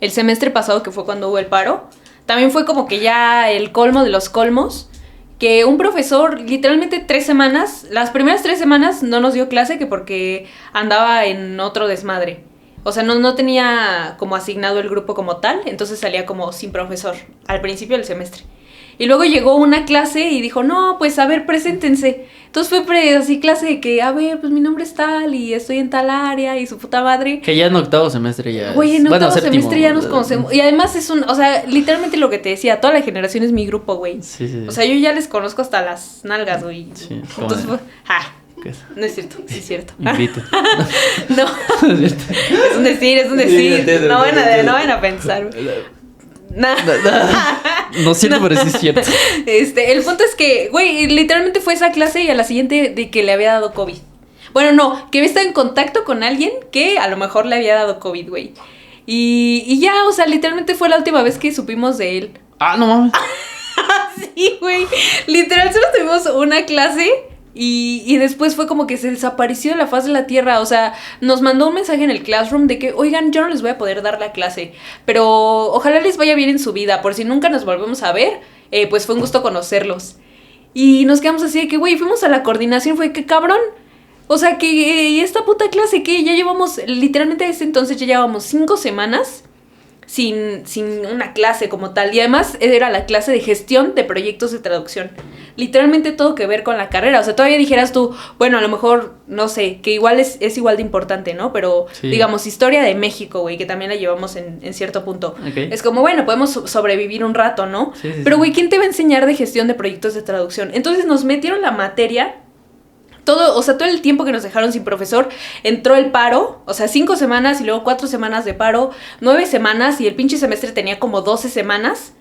el semestre pasado, que fue cuando hubo el paro, también fue como que ya el colmo de los colmos, que un profesor literalmente 3 semanas, las primeras 3 semanas no nos dio clase que porque andaba en otro desmadre. O sea, no tenía como asignado el grupo como tal, entonces salía como sin profesor al principio del semestre. Y luego llegó una clase y dijo, no, pues a ver, preséntense. Entonces fue así clase de que, a ver, pues mi nombre es tal y estoy en tal área y su puta madre. Que ya en octavo semestre ya. Güey, en octavo semestre séptimo, ya nos conocemos. Y además es o sea, literalmente lo que te decía, toda la generación es mi grupo, güey. Sí. O sea, yo ya les conozco hasta las nalgas, güey. Sí, entonces fue, ¿qué es? no es cierto, sí es cierto. Invite. No, es un decir. Sí, no van a pensar. No es cierto, pero sí es cierto. El punto es que, güey, literalmente fue esa clase y a la siguiente de que le había dado COVID. Bueno, no, que había estado en contacto con alguien que a lo mejor le había dado COVID, güey. Y ya, o sea, literalmente fue la última vez que supimos de él. Ah, no mames. Sí, güey. Literal, solo tuvimos una clase y después fue como que se desapareció de la faz de la tierra. O sea, nos mandó un mensaje en el Classroom de que, oigan, yo no les voy a poder dar la clase, pero ojalá les vaya bien en su vida. Por si nunca nos volvemos a ver, pues fue un gusto conocerlos. Y nos quedamos así de que, güey, fuimos a la coordinación, fue que cabrón. O sea, que esta puta clase que ya llevamos, literalmente desde entonces ya llevamos 5 semanas sin una clase como tal. Y además era la clase de gestión de proyectos de traducción. Literalmente todo que ver con la carrera. O sea, todavía dijeras tú, bueno, a lo mejor, no sé, que igual es igual de importante, ¿no? Pero, sí, digamos, historia de México, güey, que también la llevamos en cierto punto. Okay. Es como, bueno, podemos sobrevivir un rato, ¿no? Sí, pero, güey, ¿quién te va a enseñar de gestión de proyectos de traducción? Entonces nos metieron la materia. Todo el tiempo que nos dejaron sin profesor, entró el paro, o sea, 5 semanas y luego 4 semanas de paro, 9 semanas y el pinche semestre tenía como 12 semanas.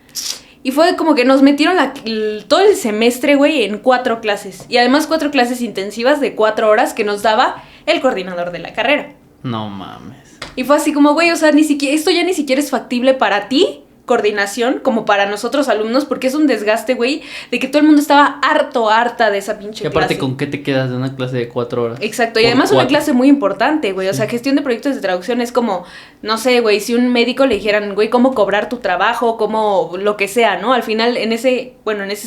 Y fue como que nos metieron todo el semestre, güey, en 4 clases. Y además 4 clases intensivas de 4 horas que nos daba el coordinador de la carrera. No mames. Y fue así como, güey, o sea, esto ya ni siquiera es factible para ti, coordinación, como para nosotros alumnos, porque es un desgaste, güey, de que todo el mundo estaba harta de esa pinche clase. Y aparte, ¿con qué te quedas de una clase de 4 horas? Exacto, y además una clase muy importante, güey, o sea, gestión de proyectos de traducción es como, no sé, güey, si un médico le dijeran, güey, cómo cobrar tu trabajo, cómo lo que sea, ¿no? Al final, en ese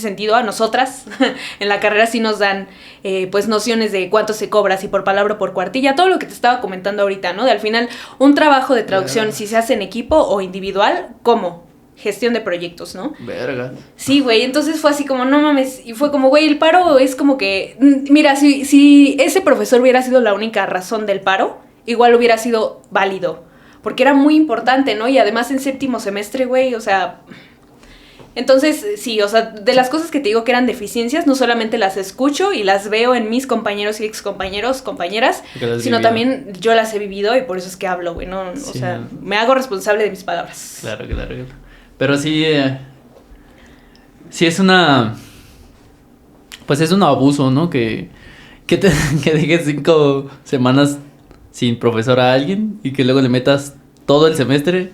sentido, a nosotras, en la carrera sí nos dan, pues, nociones de cuánto se cobra, si por palabra o por cuartilla, todo lo que te estaba comentando ahorita, ¿no? De al final, un trabajo de traducción, si se hace en equipo o individual, ¿cómo? Gestión de proyectos, ¿no? Verga. Sí, güey, entonces fue así como, no mames, y fue como, güey, el paro es como que, mira, si ese profesor hubiera sido la única razón del paro, igual hubiera sido válido, porque era muy importante, ¿no? Y además en 7º semestre, güey, o sea, entonces, sí, o sea, de las cosas que te digo que eran deficiencias, no solamente las escucho y las veo en mis compañeros y excompañeros, compañeras, sino también yo las he vivido y por eso es que hablo, güey, ¿no? Sí. O sea, me hago responsable de mis palabras. Claro. Pero sí, sí es una, pues es un abuso, ¿no? Que dejes 5 semanas sin profesor a alguien y que luego le metas todo el semestre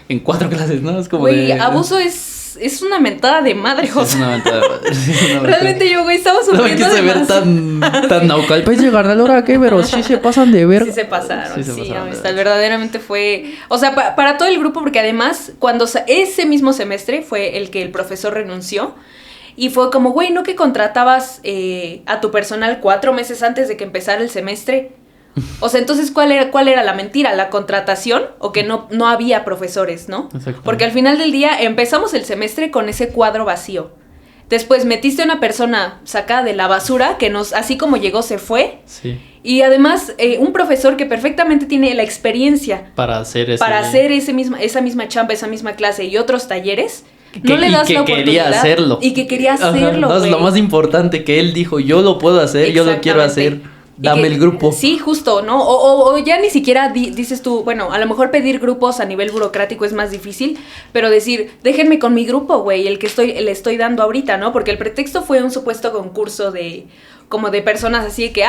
en 4 clases, ¿no? Es como güey, abuso es una mentada de madre, José. Es una mentada de madre. Realmente yo, güey, estaba sufriendo no me quise ver tan naucalpa y llegar a la hora que, pero sí se pasan de ver. Sí se pasaron, amistad, verdaderamente fue, o sea, para todo el grupo, porque además, cuando ese mismo semestre fue el que el profesor renunció, y fue como, güey, ¿no que contratabas a tu personal 4 meses antes de que empezara el semestre? O sea, entonces, ¿cuál era la mentira? ¿La contratación o que no había profesores, no? Porque al final del día empezamos el semestre con ese cuadro vacío. Después metiste a una persona sacada de la basura que así como llegó, se fue. Sí. Y además, un profesor que perfectamente tiene la experiencia para hacer esa misma chamba, esa misma clase y otros talleres. No le das la oportunidad. Quería hacerlo. Y que quería hacerlo, güey. Lo más importante, que él dijo, yo lo puedo hacer, yo lo quiero hacer. Dame el grupo. Sí, justo, ¿no? O ya ni siquiera dices tú, bueno, a lo mejor pedir grupos a nivel burocrático es más difícil, pero decir, déjenme con mi grupo, güey, el que le estoy dando ahorita, ¿no? Porque el pretexto fue un supuesto concurso como de personas así de que,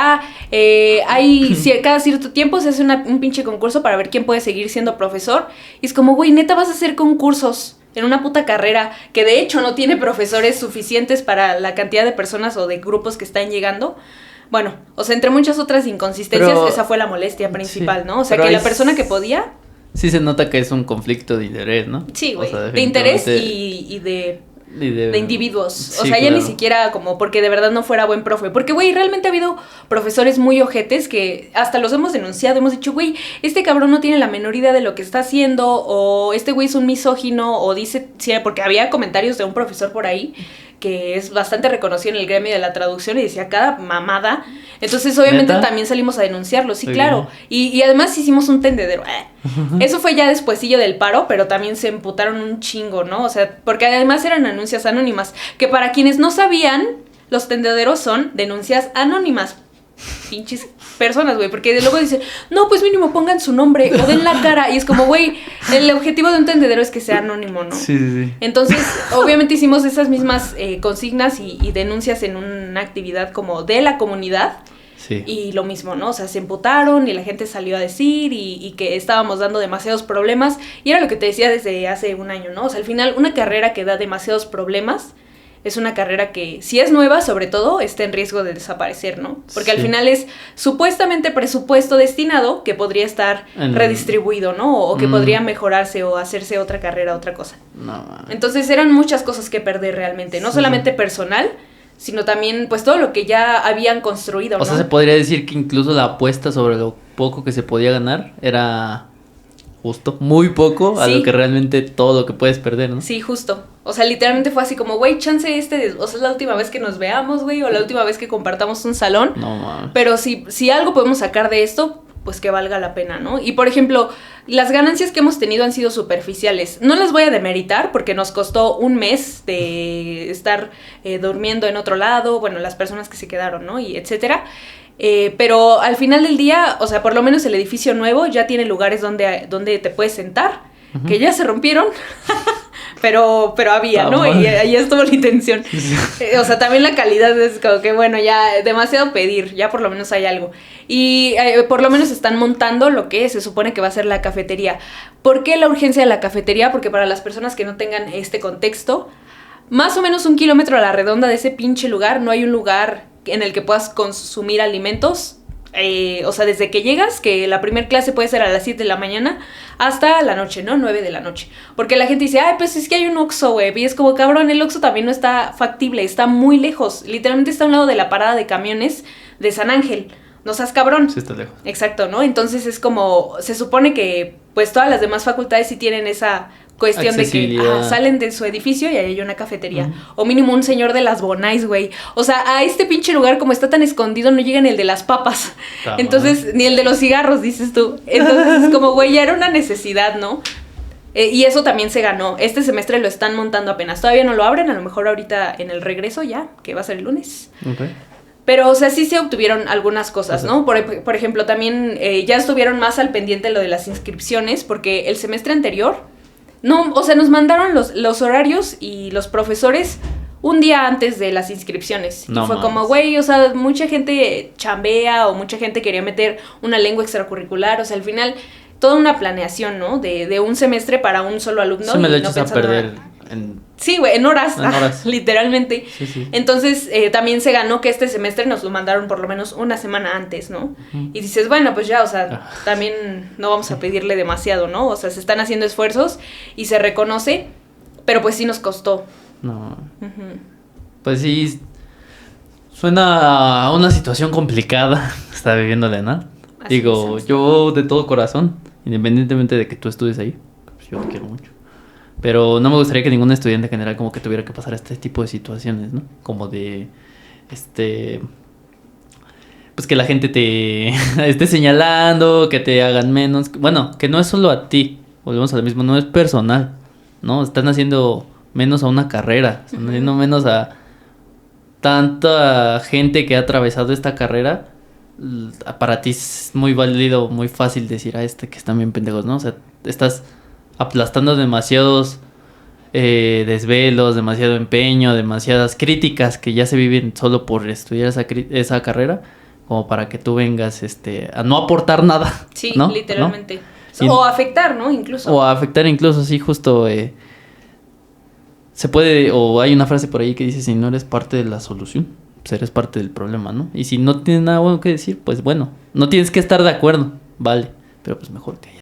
cada cierto tiempo se hace un pinche concurso para ver quién puede seguir siendo profesor. Y es como, güey, neta vas a hacer concursos en una puta carrera que de hecho no tiene profesores suficientes para la cantidad de personas o de grupos que están llegando. Bueno, o sea, entre muchas otras inconsistencias, esa fue la molestia principal, ¿no? O sea, que la persona que podía sí se nota que es un conflicto de interés, ¿no? Sí, güey. O sea, de interés definitivamente- y de de individuos. Sí, O sea, ya claro. ni siquiera como porque de verdad no fuera buen profe. Porque, güey, realmente ha habido profesores muy ojetes que hasta los hemos denunciado. Hemos dicho, güey, este cabrón no tiene la menor idea de lo que está haciendo. O este güey es un misógino. O dice, sí, porque había comentarios de un profesor por ahí que es bastante reconocido en el gremio de la traducción y decía cada mamada. Entonces, obviamente, ¿Neta? también salimos a denunciarlo. Sí, Muy claro. Y además hicimos un tendedero. Eso fue ya despuesillo del paro, pero también se emputaron un chingo, ¿no? O sea, porque además eran denuncias anónimas. Que para quienes no sabían, los tendederos son denuncias anónimas. Pinches personas, güey. Porque luego dicen, no, pues mínimo pongan su nombre o den la cara. Y es como, güey, el objetivo de un tendedero es que sea anónimo, ¿no? Sí, sí, sí. Entonces, obviamente hicimos esas mismas consignas y denuncias en una actividad como de la comunidad. Sí. Y lo mismo, ¿no? O sea, se emputaron y la gente salió a decir y que estábamos dando demasiados problemas. Y era lo que te decía desde hace un año, ¿no? O sea, al final, una carrera que da demasiados problemas es una carrera que, si es nueva, sobre todo, está en riesgo de desaparecer, ¿no? Porque al Sí. final es supuestamente presupuesto destinado que podría estar redistribuido, ¿no? O que podría mejorarse o hacerse otra carrera, otra cosa. No. Entonces eran muchas cosas que perder realmente, no Sí. solamente personal, sino también pues todo lo que ya habían construido, ¿no? O sea, se podría decir que incluso la apuesta sobre lo poco que se podía ganar era justo, muy poco a Sí. lo que realmente todo lo que puedes perder, ¿no? Sí, justo. O sea, literalmente fue así como, güey, chance o sea, es la última vez que nos veamos, güey, o la última vez que compartamos un salón. No mames. Pero si algo podemos sacar de esto, pues que valga la pena, ¿no? Y por ejemplo, las ganancias que hemos tenido han sido superficiales. No las voy a demeritar porque nos costó un mes de estar durmiendo en otro lado, bueno, las personas que se quedaron, ¿no? Y etcétera. Pero al final del día, o sea, por lo menos el edificio nuevo ya tiene lugares donde te puedes sentar, que ya se rompieron. Pero había, ¿no? Y ahí estuvo la intención. O sea, también la calidad es como que, bueno, ya demasiado pedir, ya por lo menos hay algo. Y por lo menos están montando lo que se supone que va a ser la cafetería. ¿Por qué la urgencia de la cafetería? Porque para las personas que no tengan este contexto, más o menos 1 kilómetro a la redonda de ese pinche lugar, no hay un lugar en el que puedas consumir alimentos. O sea, desde que llegas, que la primer clase puede ser a las 7 de la mañana hasta la noche, ¿no? 9 de la noche. Porque la gente dice, ay, pues es que hay un Oxxo, güey. Y es como, cabrón, el Oxxo también no está factible, está muy lejos. Literalmente está a un lado de la parada de camiones de San Ángel. No seas cabrón. Sí, está lejos. Exacto, ¿no? Entonces es como, se supone que pues todas las demás facultades sí tienen esa cuestión de que salen de su edificio y ahí hay una cafetería. O mínimo un señor de las Bonais, güey. O sea, a este pinche lugar, como está tan escondido, no llega ni el de las papas. Entonces, ni el de los cigarros, dices tú. Entonces, es como, güey, ya era una necesidad, ¿no? Y eso también se ganó. Este semestre lo están montando apenas. Todavía no lo abren, a lo mejor ahorita en el regreso ya, que va a ser el lunes. Okay. Pero, o sea, sí se obtuvieron algunas cosas, ¿no? Por ejemplo, también ya estuvieron más al pendiente lo de las inscripciones, porque el semestre anterior, no, o sea, nos mandaron los horarios y los profesores un día antes de las inscripciones. No y fue mames. como, güey, o sea, mucha gente chambea o mucha gente quería meter una lengua extracurricular, o sea, al final, toda una planeación, ¿no? De un semestre para un solo alumno. Eso me lo y echas no a perder nada. en... Sí, güey, en horas. En horas. Literalmente. Sí, sí. Entonces, también se ganó que este semestre nos lo mandaron por lo menos una semana antes, ¿no? Y dices, bueno, pues ya, o sea, también no vamos a pedirle demasiado, ¿no? O sea, se están haciendo esfuerzos y se reconoce, pero pues sí nos costó. No. Pues sí, suena a una situación complicada está viviéndole, ¿no? Así Digo, es. yo de todo corazón, independientemente de que tú estudies ahí, pues yo te quiero mucho. Pero no me gustaría que ningún estudiante en general como que tuviera que pasar este tipo de situaciones, ¿no? Como de, pues que la gente te esté señalando, que te hagan menos. Bueno, que no es solo a ti, volvemos a lo mismo, no es personal, ¿no? Están haciendo menos a una carrera, están haciendo menos a tanta gente que ha atravesado esta carrera. Para ti es muy válido, muy fácil decir a que están bien pendejos, ¿no? O sea, estás aplastando demasiados desvelos, demasiado empeño, demasiadas críticas que ya se viven solo por estudiar esa carrera, como para que tú vengas a no aportar nada. Sí, ¿no? literalmente. ¿No? O afectar, ¿no? Incluso. O a afectar incluso, sí, justo. Se puede, o hay una frase por ahí que dice, si no eres parte de la solución, pues eres parte del problema, ¿no? Y si no tienes nada bueno que decir, pues bueno, no tienes que estar de acuerdo, vale, pero pues mejor que